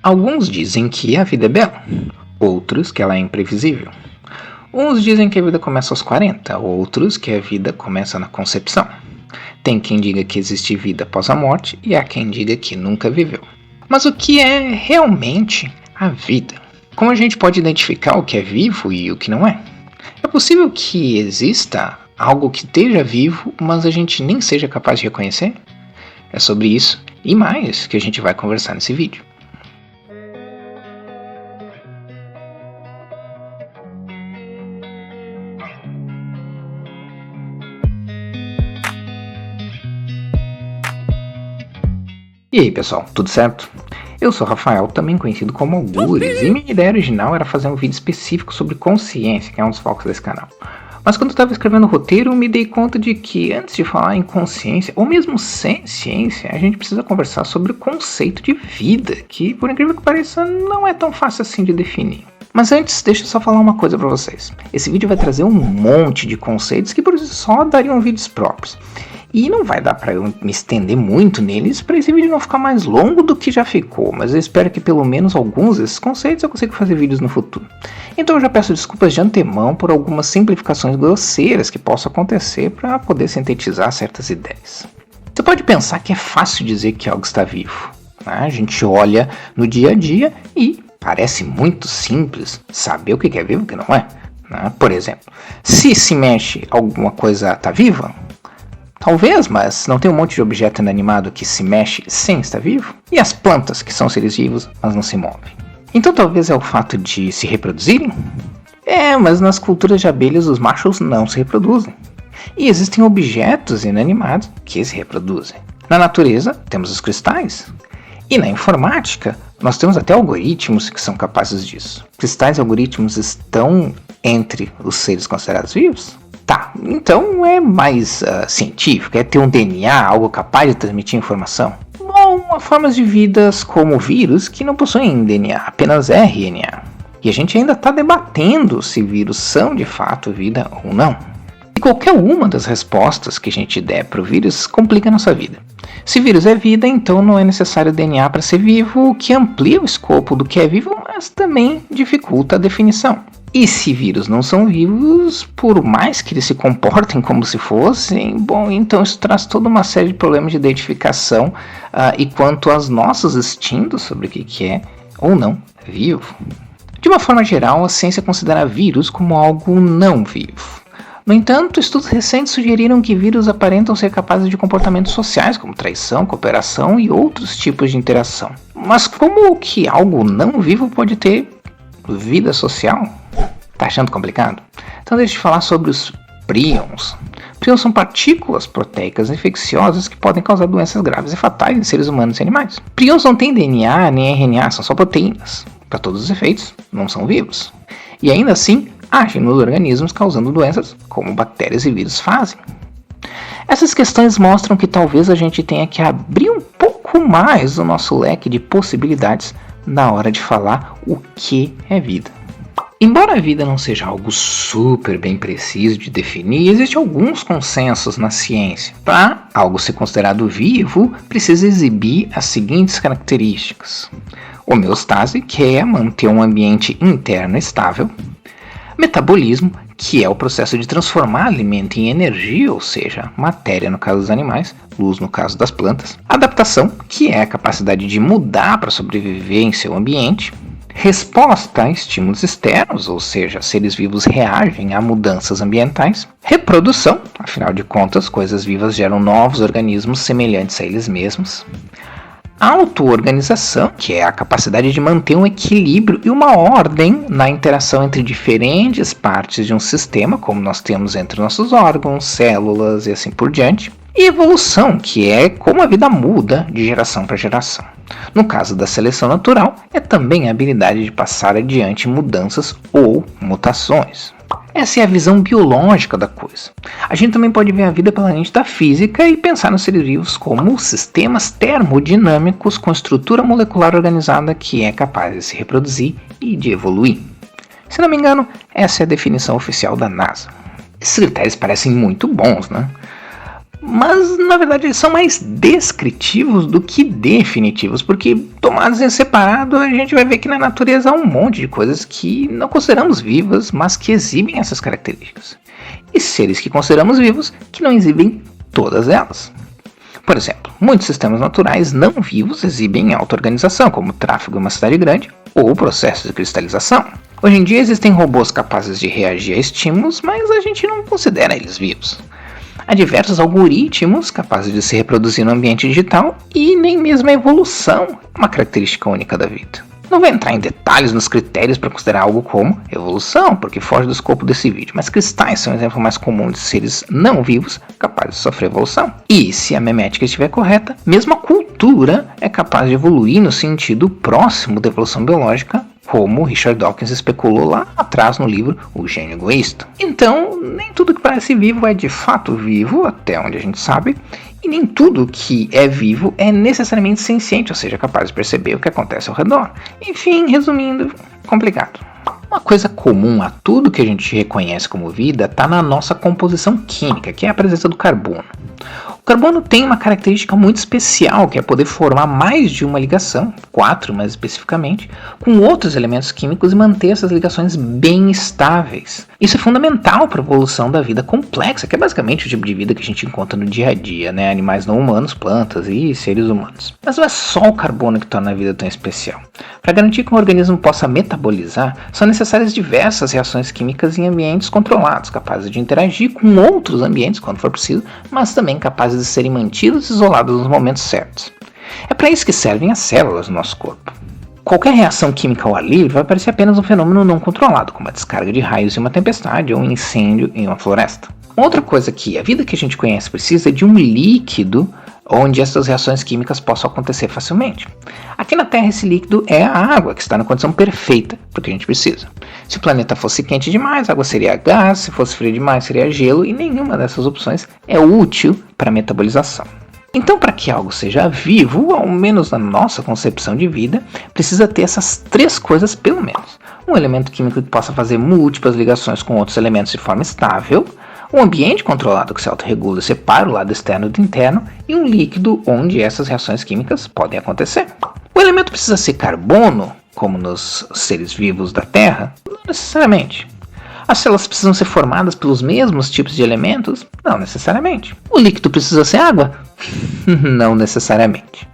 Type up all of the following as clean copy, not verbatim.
Alguns dizem que a vida é bela, outros que ela é imprevisível. Uns dizem que a vida começa aos 40, outros que a vida começa na concepção. Tem quem diga que existe vida após a morte e há quem diga que nunca viveu. Mas o que é realmente a vida? Como a gente pode identificar o que é vivo e o que não é? É possível que exista algo que esteja vivo, mas a gente nem seja capaz de reconhecer? É sobre isso e mais que a gente vai conversar nesse vídeo. E aí pessoal, tudo certo? Eu sou o Rafael, também conhecido como Algures, e minha ideia original era fazer um vídeo específico sobre consciência, que é um dos focos desse canal. Mas quando eu estava escrevendo o roteiro, eu me dei conta de que antes de falar em consciência, ou mesmo sem ciência, a gente precisa conversar sobre o conceito de vida, que por incrível que pareça, não é tão fácil assim de definir. Mas antes, deixa eu só falar uma coisa para vocês. Esse vídeo vai trazer um monte de conceitos que por si só dariam vídeos próprios. E não vai dar para eu me estender muito neles para esse vídeo não ficar mais longo do que já ficou, mas eu espero que pelo menos alguns desses conceitos eu consiga fazer vídeos no futuro. Então eu já peço desculpas de antemão por algumas simplificações grosseiras que possam acontecer para poder sintetizar certas ideias. Você pode pensar que é fácil dizer que algo está vivo, né? A gente olha no dia a dia e parece muito simples saber o que é vivo e o que não é, né? Por exemplo, se mexe alguma coisa está viva? Talvez, mas não tem um monte de objeto inanimado que se mexe sem estar vivo? E as plantas, que são seres vivos, mas não se movem? Então talvez é o fato de se reproduzirem? Mas nas culturas de abelhas os machos não se reproduzem. E existem objetos inanimados que se reproduzem. Na natureza, temos os cristais. E na informática, nós temos até algoritmos que são capazes disso. Cristais e algoritmos estão entre os seres considerados vivos? Tá, então é mais científico, é ter um DNA, algo capaz de transmitir informação? Bom, há formas de vidas como vírus que não possuem DNA, apenas RNA. E a gente ainda está debatendo se vírus são de fato vida ou não. E qualquer uma das respostas que a gente der para o vírus complica a nossa vida. Se vírus é vida, então não é necessário DNA para ser vivo, o que amplia o escopo do que é vivo, mas também dificulta a definição. E se vírus não são vivos, por mais que eles se comportem como se fossem, bom, então isso traz toda uma série de problemas de identificação e quanto aos nossos instintos sobre o que é ou não vivo. De uma forma geral, a ciência considera vírus como algo não vivo. No entanto, estudos recentes sugeriram que vírus aparentam ser capazes de comportamentos sociais, como traição, cooperação e outros tipos de interação. Mas como que algo não vivo pode ter vida social? Tá achando complicado? Então deixa eu falar sobre os prions. Prions são partículas proteicas infecciosas que podem causar doenças graves e fatais em seres humanos e animais. Prions não têm DNA nem RNA, são só proteínas. Para todos os efeitos, não são vivos. E ainda assim, agem nos organismos causando doenças, como bactérias e vírus fazem. Essas questões mostram que talvez a gente tenha que abrir um pouco mais o nosso leque de possibilidades na hora de falar o que é vida. Embora a vida não seja algo super bem preciso de definir, existem alguns consensos na ciência. Para algo ser considerado vivo, precisa exibir as seguintes características: homeostase, que é manter um ambiente interno estável; metabolismo, que é o processo de transformar alimento em energia, ou seja, matéria no caso dos animais, luz no caso das plantas; adaptação, que é a capacidade de mudar para sobreviver em seu ambiente; resposta a estímulos externos, ou seja, seres vivos reagem a mudanças ambientais; reprodução, afinal de contas, coisas vivas geram novos organismos semelhantes a eles mesmos; auto-organização, que é a capacidade de manter um equilíbrio e uma ordem na interação entre diferentes partes de um sistema, como nós temos entre nossos órgãos, células e assim por diante; e evolução, que é como a vida muda de geração para geração. No caso da seleção natural, é também a habilidade de passar adiante mudanças ou mutações. Essa é a visão biológica da coisa. A gente também pode ver a vida pela lente da física e pensar nos seres vivos como sistemas termodinâmicos com estrutura molecular organizada que é capaz de se reproduzir e de evoluir. Se não me engano, essa é a definição oficial da NASA. Esses critérios parecem muito bons, né? Mas, na verdade, eles são mais descritivos do que definitivos, porque tomados em separado, a gente vai ver que na natureza há um monte de coisas que não consideramos vivas, mas que exibem essas características. E seres que consideramos vivos, que não exibem todas elas. Por exemplo, muitos sistemas naturais não vivos exibem auto-organização, como o tráfego em uma cidade grande ou o processo de cristalização. Hoje em dia existem robôs capazes de reagir a estímulos, mas a gente não considera eles vivos. Há diversos algoritmos capazes de se reproduzir no ambiente digital e nem mesmo a evolução é uma característica única da vida. Não vou entrar em detalhes nos critérios para considerar algo como evolução, porque foge do escopo desse vídeo, mas cristais são um exemplo mais comum de seres não vivos capazes de sofrer evolução. E se a memética estiver correta, mesmo a cultura é capaz de evoluir no sentido próximo da evolução biológica, como Richard Dawkins especulou lá atrás no livro O Gênio Egoísta. Então, nem tudo que parece vivo é de fato vivo, até onde a gente sabe, e nem tudo que é vivo é necessariamente senciente, ou seja, capaz de perceber o que acontece ao redor. Enfim, resumindo, complicado. Uma coisa comum a tudo que a gente reconhece como vida está na nossa composição química, que é a presença do carbono. O carbono tem uma característica muito especial, que é poder formar mais de uma ligação, 4 mais especificamente, com outros elementos químicos e manter essas ligações bem estáveis. Isso é fundamental para a evolução da vida complexa, que é basicamente o tipo de vida que a gente encontra no dia a dia, né? Animais não humanos, plantas e seres humanos. Mas não é só o carbono que torna a vida tão especial. Para garantir que um organismo possa metabolizar, são necessárias diversas reações químicas em ambientes controlados, capazes de interagir com outros ambientes quando for preciso, mas também capazes de serem mantidos isolados nos momentos certos. É para isso que servem as células do nosso corpo. Qualquer reação química ao ar livre vai parecer apenas um fenômeno não controlado, como a descarga de raios em uma tempestade ou um incêndio em uma floresta. Outra coisa que a vida que a gente conhece precisa é de um líquido onde essas reações químicas possam acontecer facilmente. Aqui na Terra esse líquido é a água, que está na condição perfeita para o que a gente precisa. Se o planeta fosse quente demais, a água seria gás, se fosse frio demais seria gelo, e nenhuma dessas opções é útil para a metabolização. Então, para que algo seja vivo, ao menos na nossa concepção de vida, precisa ter essas 3 coisas pelo menos. Um elemento químico que possa fazer múltiplas ligações com outros elementos de forma estável, um ambiente controlado que se autorregula e separa o lado externo do interno, e um líquido onde essas reações químicas podem acontecer. O elemento precisa ser carbono, como nos seres vivos da Terra? Não necessariamente. As células precisam ser formadas pelos mesmos tipos de elementos? Não necessariamente. O líquido precisa ser água? Não necessariamente.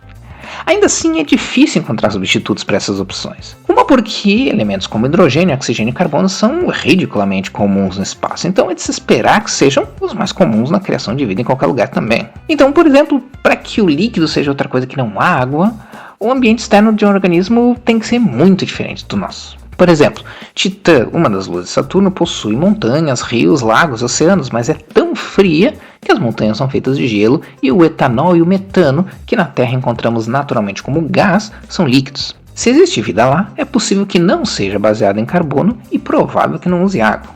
Ainda assim, é difícil encontrar substitutos para essas opções. Uma porque elementos como hidrogênio, oxigênio e carbono são ridiculamente comuns no espaço, então é de se esperar que sejam os mais comuns na criação de vida em qualquer lugar também. Então, por exemplo, para que o líquido seja outra coisa que não água, o ambiente externo de um organismo tem que ser muito diferente do nosso. Por exemplo, Titã, uma das luas de Saturno, possui montanhas, rios, lagos, oceanos, mas é tão fria que as montanhas são feitas de gelo e o etanol e o metano, que na Terra encontramos naturalmente como gás, são líquidos. Se existe vida lá, é possível que não seja baseada em carbono e provável que não use água.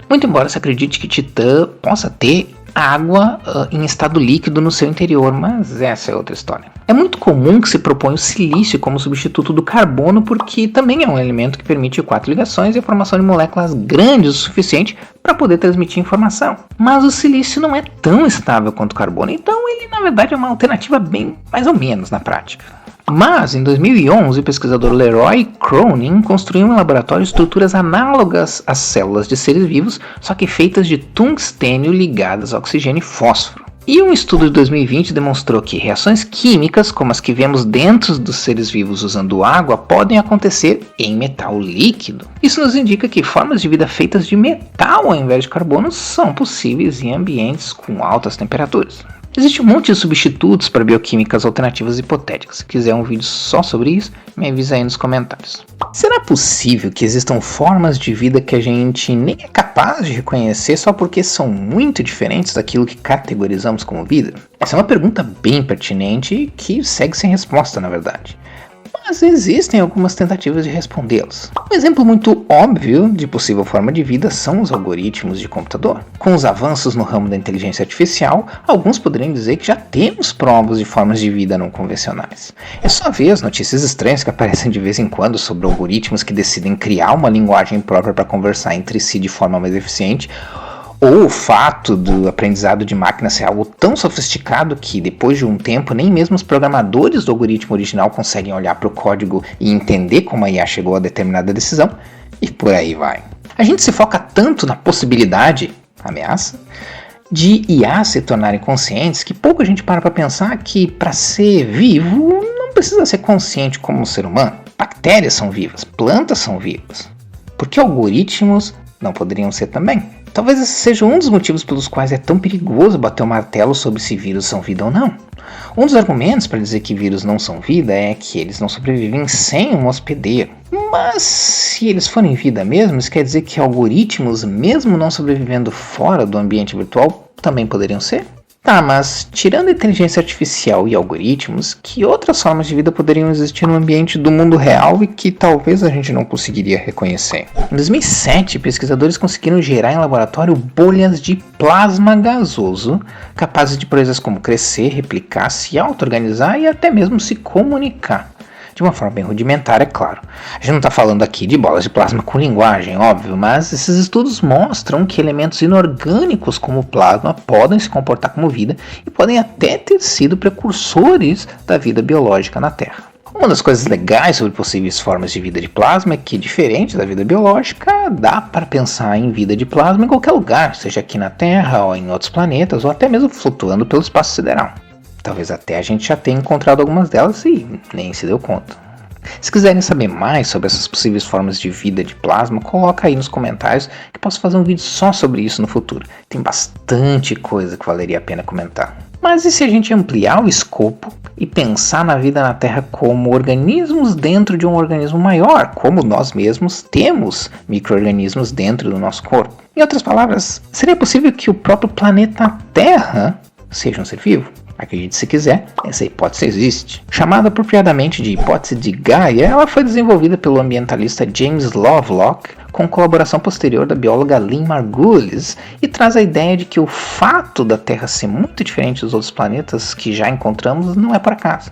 Muito embora se acredite que Titã possa ter água em estado líquido no seu interior, mas essa é outra história. É muito comum que se proponha o silício como substituto do carbono, porque também é um elemento que permite 4 ligações e a formação de moléculas grandes o suficiente para poder transmitir informação. Mas o silício não é tão estável quanto o carbono, então ele na verdade é uma alternativa bem mais ou menos na prática. Mas, em 2011, o pesquisador Leroy Cronin construiu em laboratório estruturas análogas às células de seres vivos, só que feitas de tungstênio ligadas a oxigênio e fósforo. E um estudo de 2020 demonstrou que reações químicas, como as que vemos dentro dos seres vivos usando água, podem acontecer em metal líquido. Isso nos indica que formas de vida feitas de metal ao invés de carbono são possíveis em ambientes com altas temperaturas. Existe um monte de substitutos para bioquímicas alternativas hipotéticas. Se quiser um vídeo só sobre isso, me avisa aí nos comentários. Será possível que existam formas de vida que a gente nem é capaz de reconhecer só porque são muito diferentes daquilo que categorizamos como vida? Essa é uma pergunta bem pertinente e que segue sem resposta, na verdade. Mas existem algumas tentativas de respondê-los. Um exemplo muito óbvio de possível forma de vida são os algoritmos de computador. Com os avanços no ramo da inteligência artificial, alguns poderiam dizer que já temos provas de formas de vida não convencionais. É só ver as notícias estranhas que aparecem de vez em quando sobre algoritmos que decidem criar uma linguagem própria para conversar entre si de forma mais eficiente, Ou o fato do aprendizado de máquina ser algo tão sofisticado que, depois de um tempo, nem mesmo os programadores do algoritmo original conseguem olhar para o código e entender como a IA chegou a determinada decisão, e por aí vai. A gente se foca tanto na possibilidade, ameaça, de IA se tornarem conscientes que pouco a gente para pensar que, para ser vivo, não precisa ser consciente como um ser humano. Bactérias são vivas, plantas são vivas. Por que algoritmos não poderiam ser também? Talvez esse seja um dos motivos pelos quais é tão perigoso bater o martelo sobre se vírus são vida ou não. Um dos argumentos para dizer que vírus não são vida é que eles não sobrevivem sem um hospedeiro. Mas se eles forem vida mesmo, isso quer dizer que algoritmos, mesmo não sobrevivendo fora do ambiente virtual, também poderiam ser? Tá, mas tirando a inteligência artificial e algoritmos, que outras formas de vida poderiam existir no ambiente do mundo real e que talvez a gente não conseguiria reconhecer? Em 2007, pesquisadores conseguiram gerar em laboratório bolhas de plasma gasoso, capazes de coisas como crescer, replicar, se auto-organizar e até mesmo se comunicar. De uma forma bem rudimentar, é claro. A gente não está falando aqui de bolas de plasma com linguagem, óbvio, mas esses estudos mostram que elementos inorgânicos como o plasma podem se comportar como vida e podem até ter sido precursores da vida biológica na Terra. Uma das coisas legais sobre possíveis formas de vida de plasma é que, diferente da vida biológica, dá para pensar em vida de plasma em qualquer lugar, seja aqui na Terra ou em outros planetas, ou até mesmo flutuando pelo espaço sideral. Talvez até a gente já tenha encontrado algumas delas e nem se deu conta. Se quiserem saber mais sobre essas possíveis formas de vida de plasma, coloca aí nos comentários que posso fazer um vídeo só sobre isso no futuro. Tem bastante coisa que valeria a pena comentar. Mas e se a gente ampliar o escopo e pensar na vida na Terra como organismos dentro de um organismo maior, como nós mesmos temos micro-organismos dentro do nosso corpo? Em outras palavras, seria possível que o próprio planeta Terra seja um ser vivo? Acredite se quiser, essa hipótese existe. Chamada apropriadamente de hipótese de Gaia, ela foi desenvolvida pelo ambientalista James Lovelock com colaboração posterior da bióloga Lynn Margulis e traz a ideia de que o fato da Terra ser muito diferente dos outros planetas que já encontramos não é por acaso.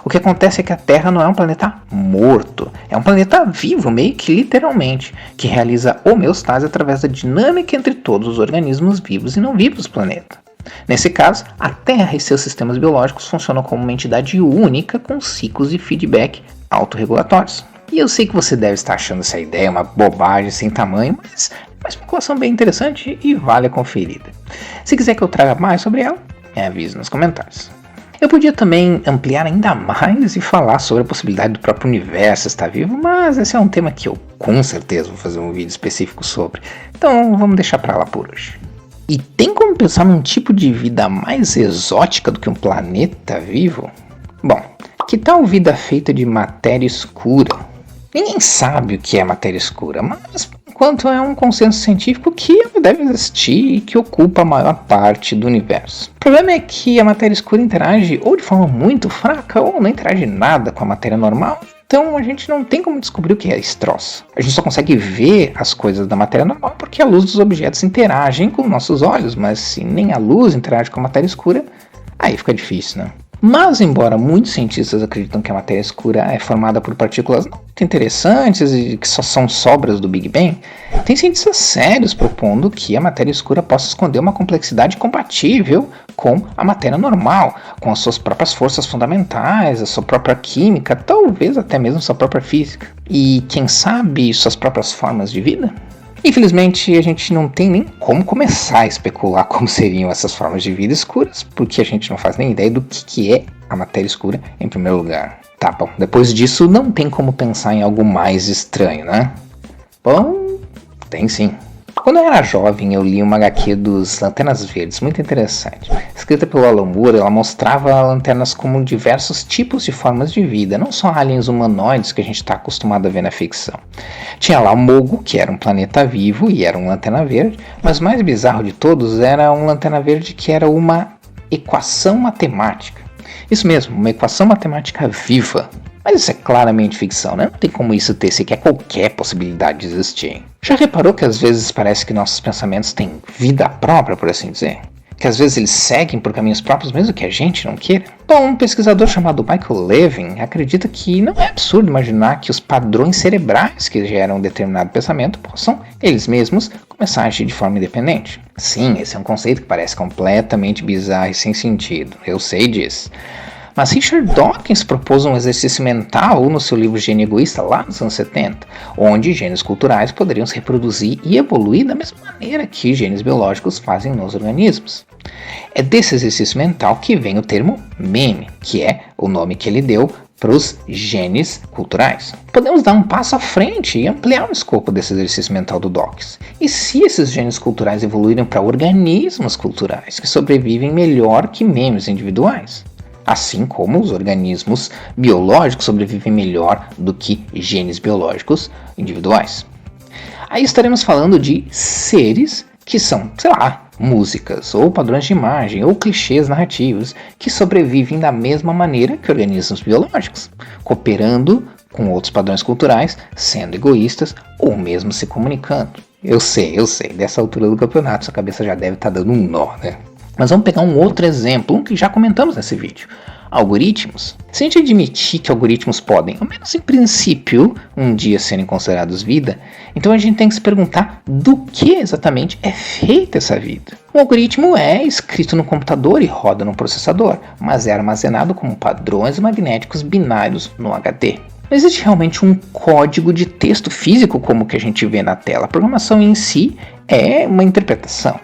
O que acontece é que a Terra não é um planeta morto, é um planeta vivo, meio que literalmente, que realiza homeostase através da dinâmica entre todos os organismos vivos e não vivos do planeta. Nesse caso, a Terra e seus sistemas biológicos funcionam como uma entidade única com ciclos de feedback autorregulatórios. E eu sei que você deve estar achando essa ideia uma bobagem sem tamanho, mas é uma especulação bem interessante e vale a conferida. Se quiser que eu traga mais sobre ela, me avise nos comentários. Eu podia também ampliar ainda mais e falar sobre a possibilidade do próprio universo estar vivo, mas esse é um tema que eu com certeza vou fazer um vídeo específico sobre, então vamos deixar pra lá por hoje. E tem como pensar num tipo de vida mais exótica do que um planeta vivo? Bom, que tal vida feita de matéria escura? Ninguém sabe o que é matéria escura, mas por enquanto é um consenso científico que ela deve existir e que ocupa a maior parte do universo. O problema é que a matéria escura interage ou de forma muito fraca ou não interage nada com a matéria normal. Então a gente não tem como descobrir o que é esse troço. A gente só consegue ver as coisas da matéria normal porque a luz dos objetos interagem com nossos olhos, mas se nem a luz interage com a matéria escura, aí fica difícil, né? Mas embora muitos cientistas acreditam que a matéria escura é formada por partículas não muito interessantes e que só são sobras do Big Bang, tem cientistas sérios propondo que a matéria escura possa esconder uma complexidade compatível com a matéria normal, com as suas próprias forças fundamentais, a sua própria química, talvez até mesmo sua própria física. E quem sabe suas próprias formas de vida? Infelizmente, a gente não tem nem como começar a especular como seriam essas formas de vida escuras, porque a gente não faz nem ideia do que é a matéria escura em primeiro lugar. Tá bom, depois disso não tem como pensar em algo mais estranho, né? Bom, tem sim. Quando eu era jovem, eu li uma HQ dos Lanternas Verdes, muito interessante. Escrita pelo Alan Moore, ela mostrava lanternas como diversos tipos de formas de vida, não só aliens humanoides que a gente está acostumado a ver na ficção. Tinha lá o Mogo, que era um planeta vivo e era um lanterna verde, mas o mais bizarro de todos era um lanterna verde que era uma equação matemática. Isso mesmo, uma equação matemática viva. Mas isso é claramente ficção, né? Não tem como isso ter sequer qualquer possibilidade de existir. Já reparou que às vezes parece que nossos pensamentos têm vida própria, por assim dizer? que às vezes eles seguem por caminhos próprios mesmo que a gente não queira? Bom, um pesquisador chamado Michael Levin acredita que não é absurdo imaginar que os padrões cerebrais que geram um determinado pensamento possam, eles mesmos, começar a agir de forma independente. Sim, esse é um conceito que parece completamente bizarro e sem sentido, eu sei disso. Mas Richard Dawkins propôs um exercício mental no seu livro Gênio Egoísta lá nos anos 70, onde gênios culturais poderiam se reproduzir e evoluir da mesma maneira que gênios biológicos fazem nos organismos. É desse exercício mental que vem o termo meme, que é o nome que ele deu para os genes culturais. Podemos dar um passo à frente e ampliar o escopo desse exercício mental do Dawkins. E se esses genes culturais evoluírem para organismos culturais que sobrevivem melhor que memes individuais? Assim como os organismos biológicos sobrevivem melhor do que genes biológicos individuais. Aí estaremos falando de seres que são, sei lá, músicas, ou padrões de imagem, ou clichês narrativos, que sobrevivem da mesma maneira que organismos biológicos, cooperando com outros padrões culturais, sendo egoístas, ou mesmo se comunicando. Eu sei, dessa altura do campeonato sua cabeça já deve estar dando um nó, né? Mas vamos pegar um outro exemplo, que já comentamos nesse vídeo. Algoritmos. Se a gente admitir que algoritmos podem, ao menos em princípio, um dia serem considerados vida, então a gente tem que se perguntar do que exatamente é feita essa vida. Um algoritmo é escrito no computador e roda no processador, mas é armazenado como padrões magnéticos binários no HD. Não existe realmente um código de texto físico como o que a gente vê na tela. A programação em si é uma interpretação.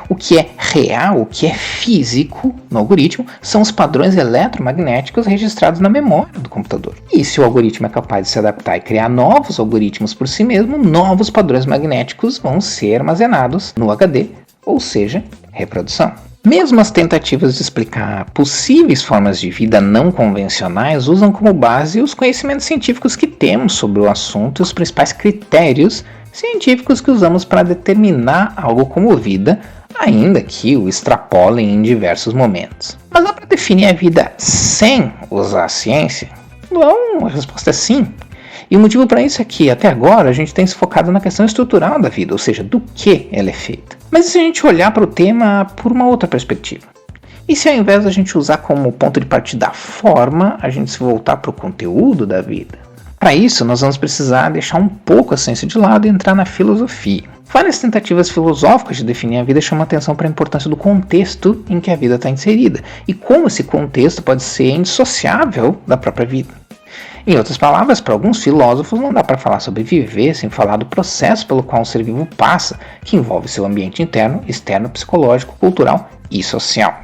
O que é real, o que é físico no algoritmo, são os padrões eletromagnéticos registrados na memória do computador. E se o algoritmo é capaz de se adaptar e criar novos algoritmos por si mesmo, novos padrões magnéticos vão ser armazenados no HD, ou seja, reprodução. Mesmo as tentativas de explicar possíveis formas de vida não convencionais usam como base os conhecimentos científicos que temos sobre o assunto e os principais critérios científicos que usamos para determinar algo como vida, ainda que o extrapolem em diversos momentos. Mas dá para definir a vida sem usar a ciência? Bom, a resposta é sim. E o motivo para isso é que, até agora, a gente tem se focado na questão estrutural da vida, ou seja, do que ela é feita. Mas e se a gente olhar para o tema por uma outra perspectiva? E se ao invés da gente usar como ponto de partida a forma, a gente se voltar para o conteúdo da vida? Para isso, nós vamos precisar deixar um pouco a ciência de lado e entrar na filosofia. Várias tentativas filosóficas de definir a vida chamam atenção para a importância do contexto em que a vida está inserida e como esse contexto pode ser indissociável da própria vida. Em outras palavras, para alguns filósofos não dá para falar sobre viver sem falar do processo pelo qual um ser vivo passa, que envolve seu ambiente interno, externo, psicológico, cultural e social.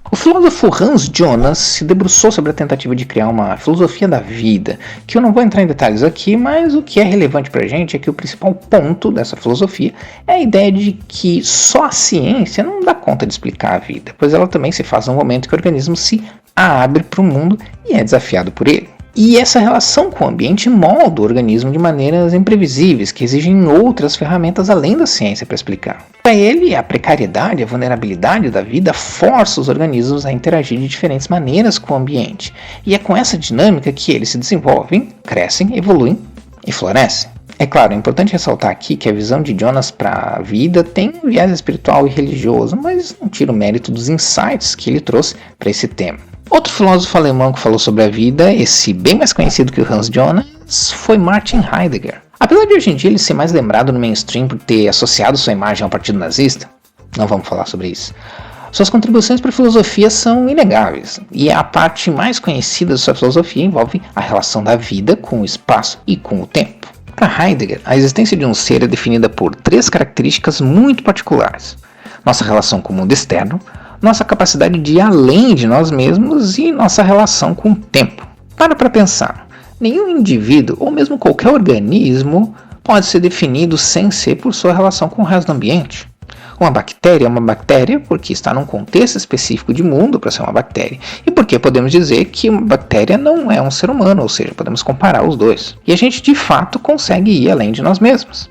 O filósofo Hans Jonas se debruçou sobre a tentativa de criar uma filosofia da vida, que eu não vou entrar em detalhes aqui, mas o que é relevante para a gente é que o principal ponto dessa filosofia é a ideia de que só a ciência não dá conta de explicar a vida, pois ela também se faz no momento que o organismo se abre para o mundo e é desafiado por ele. E essa relação com o ambiente molda o organismo de maneiras imprevisíveis, que exigem outras ferramentas além da ciência para explicar. Para ele, a precariedade, a vulnerabilidade da vida força os organismos a interagir de diferentes maneiras com o ambiente. E é com essa dinâmica que eles se desenvolvem, crescem, evoluem e florescem. É claro, é importante ressaltar aqui que a visão de Jonas para a vida tem um viés espiritual e religioso, mas não tira o mérito dos insights que ele trouxe para esse tema. Outro filósofo alemão que falou sobre a vida, esse bem mais conhecido que o Hans Jonas, foi Martin Heidegger. Apesar de hoje em dia ele ser mais lembrado no mainstream por ter associado sua imagem ao partido nazista, não vamos falar sobre isso, suas contribuições para a filosofia são inegáveis, e a parte mais conhecida de sua filosofia envolve a relação da vida com o espaço e com o tempo. Para Heidegger, a existência de um ser é definida por 3 características muito particulares: nossa relação com o mundo externo, nossa capacidade de ir além de nós mesmos e nossa relação com o tempo. Para pensar, nenhum indivíduo ou mesmo qualquer organismo pode ser definido sem ser por sua relação com o resto do ambiente. Uma bactéria é uma bactéria porque está num contexto específico de mundo para ser uma bactéria, e porque podemos dizer que uma bactéria não é um ser humano, ou seja, podemos comparar os dois. E a gente de fato consegue ir além de nós mesmos.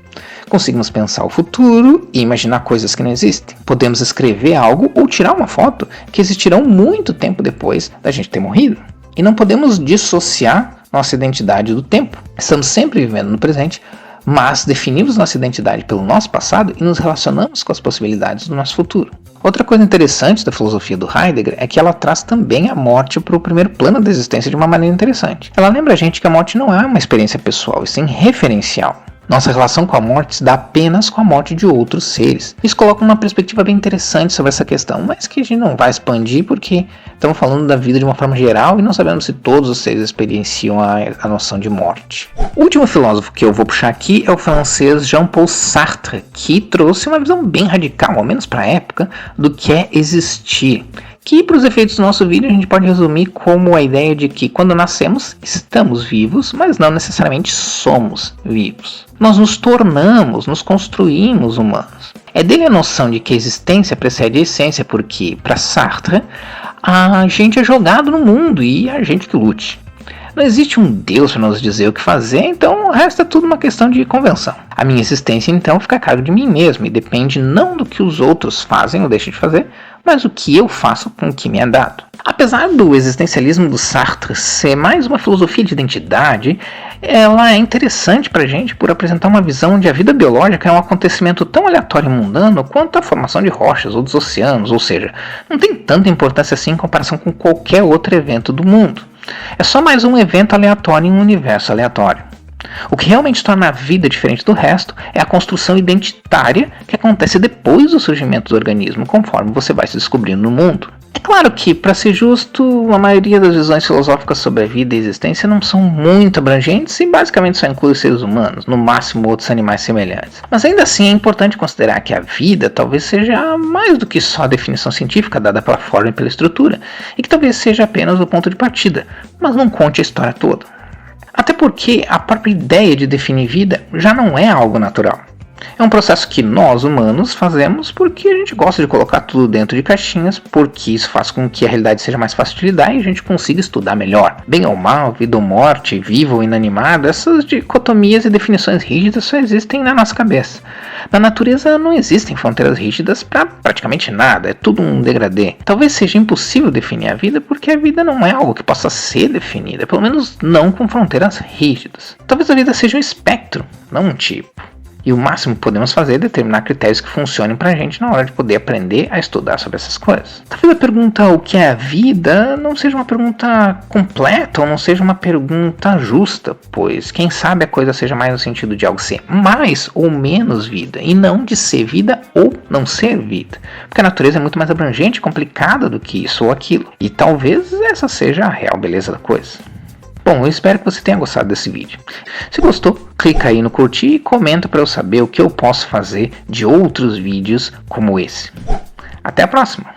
Conseguimos pensar o futuro e imaginar coisas que não existem. Podemos escrever algo ou tirar uma foto que existirão muito tempo depois da gente ter morrido. E não podemos dissociar nossa identidade do tempo. Estamos sempre vivendo no presente, mas definimos nossa identidade pelo nosso passado e nos relacionamos com as possibilidades do nosso futuro. Outra coisa interessante da filosofia do Heidegger é que ela traz também a morte para o primeiro plano da existência de uma maneira interessante. Ela lembra a gente que a morte não é uma experiência pessoal, e sim referencial. Nossa relação com a morte se dá apenas com a morte de outros seres. Isso coloca uma perspectiva bem interessante sobre essa questão, mas que a gente não vai expandir porque estamos falando da vida de uma forma geral e não sabemos se todos os seres experienciam a noção de morte. O último filósofo que eu vou puxar aqui é o francês Jean-Paul Sartre, que trouxe uma visão bem radical, ao menos para a época, do que é existir. Que para os efeitos do nosso vídeo a gente pode resumir como a ideia de que quando nascemos estamos vivos, mas não necessariamente somos vivos. Nós nos tornamos, nos construímos humanos. É dele a noção de que a existência precede a essência, porque para Sartre a gente é jogado no mundo e é a gente que lute. Não existe um Deus para nos dizer o que fazer, então o resto é tudo uma questão de convenção. A minha existência então fica a cargo de mim mesmo e depende não do que os outros fazem ou deixam de fazer, mas o que eu faço com o que me é dado. Apesar do existencialismo do Sartre ser mais uma filosofia de identidade, ela é interessante pra gente por apresentar uma visão onde a vida biológica é um acontecimento tão aleatório e mundano quanto a formação de rochas ou dos oceanos, ou seja, não tem tanta importância assim em comparação com qualquer outro evento do mundo. É só mais um evento aleatório em um universo aleatório. O que realmente torna a vida diferente do resto é a construção identitária que acontece depois do surgimento do organismo, conforme você vai se descobrindo no mundo. É claro que, para ser justo, a maioria das visões filosóficas sobre a vida e a existência não são muito abrangentes e basicamente só incluem os seres humanos, no máximo outros animais semelhantes. Mas ainda assim é importante considerar que a vida talvez seja mais do que só a definição científica dada pela forma e pela estrutura, e que talvez seja apenas o ponto de partida, mas não conte a história toda. Até porque a própria ideia de definir vida já não é algo natural. É um processo que nós, humanos, fazemos porque a gente gosta de colocar tudo dentro de caixinhas, porque isso faz com que a realidade seja mais fácil de lidar e a gente consiga estudar melhor. Bem ou mal, vida ou morte, vivo ou inanimado, essas dicotomias e definições rígidas só existem na nossa cabeça. Na natureza não existem fronteiras rígidas para praticamente nada, é tudo um degradê. Talvez seja impossível definir a vida porque a vida não é algo que possa ser definida, pelo menos não com fronteiras rígidas. Talvez a vida seja um espectro, não um tipo. E o máximo que podemos fazer é determinar critérios que funcionem pra gente na hora de poder aprender a estudar sobre essas coisas. Talvez a pergunta o que é a vida não seja uma pergunta completa ou não seja uma pergunta justa, pois quem sabe a coisa seja mais no sentido de algo ser mais ou menos vida, e não de ser vida ou não ser vida. Porque a natureza é muito mais abrangente e complicada do que isso ou aquilo. E talvez essa seja a real beleza da coisa. Bom, eu espero que você tenha gostado desse vídeo. Se gostou, clica aí no curtir e comenta para eu saber o que eu posso fazer de outros vídeos como esse. Até a próxima!